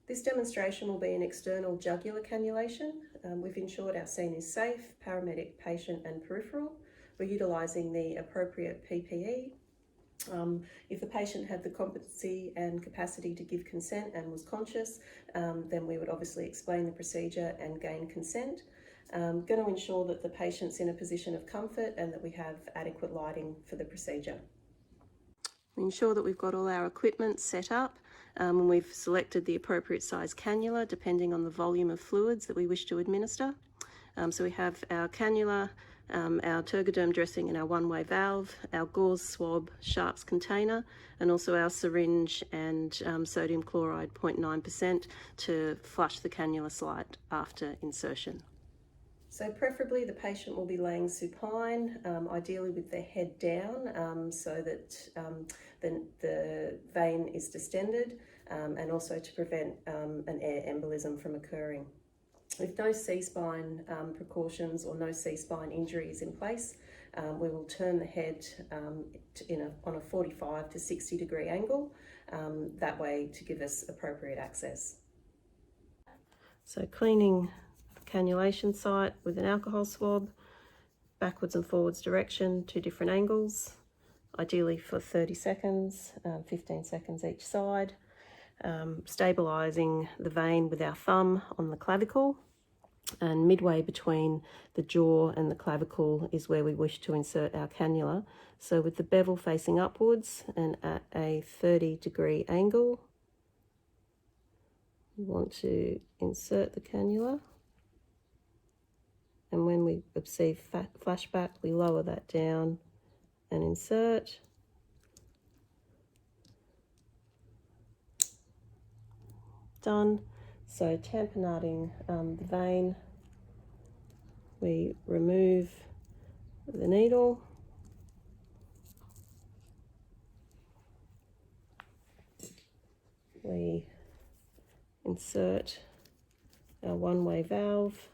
This demonstration will be an external jugular cannulation. We've ensured our scene is safe, paramedic, patient and peripheral. We're utilising the appropriate PPE. If the patient had the competency and capacity to give consent and was conscious, then we would obviously explain the procedure and gain consent. Going to ensure that the patient's in a position of comfort and that we have adequate lighting for the procedure. We ensure that we've got all our equipment set up and we've selected the appropriate size cannula depending on the volume of fluids that we wish to administer. So we have our cannula, our Tergoderm dressing and our one-way valve, our gauze swab sharps container, and also our syringe and sodium chloride 0.9% to flush the cannula slide after insertion. So preferably the patient will be laying supine, ideally with their head down, so that the vein is distended, and also to prevent an air embolism from occurring. With no C-spine precautions or no C-spine injuries in place, we will turn the head on a 45 to 60 degree angle, that way to give us appropriate access. So cleaning the cannulation site with an alcohol swab, backwards and forwards direction, 2 different angles, ideally for 30 seconds, 15 seconds each side. Stabilising the vein with our thumb on the clavicle, and midway between the jaw and the clavicle is where we wish to insert our cannula. So with the bevel facing upwards and at a 30 degree angle, we want to insert the cannula, and when we perceive flashback we lower that down and insert. Done. So tamponading the vein, we remove the needle, we insert our one-way valve,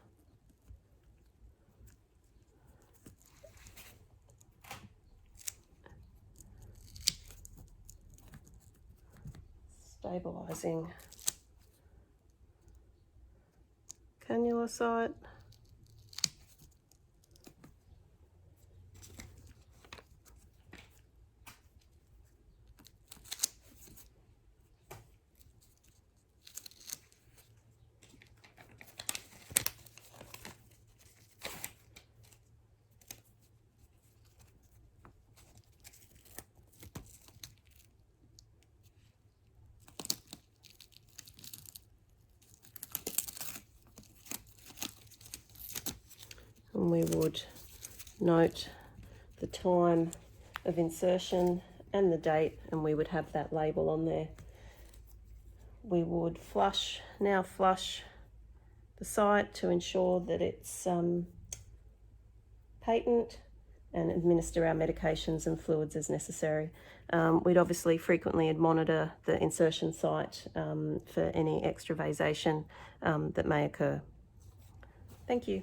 stabilising cannula site. And we would note the time of insertion and the date, and we would have that label on there. We would flush the site to ensure that it's patent, and administer our medications and fluids as necessary. We'd obviously frequently monitor the insertion site for any extravasation that may occur. Thank you.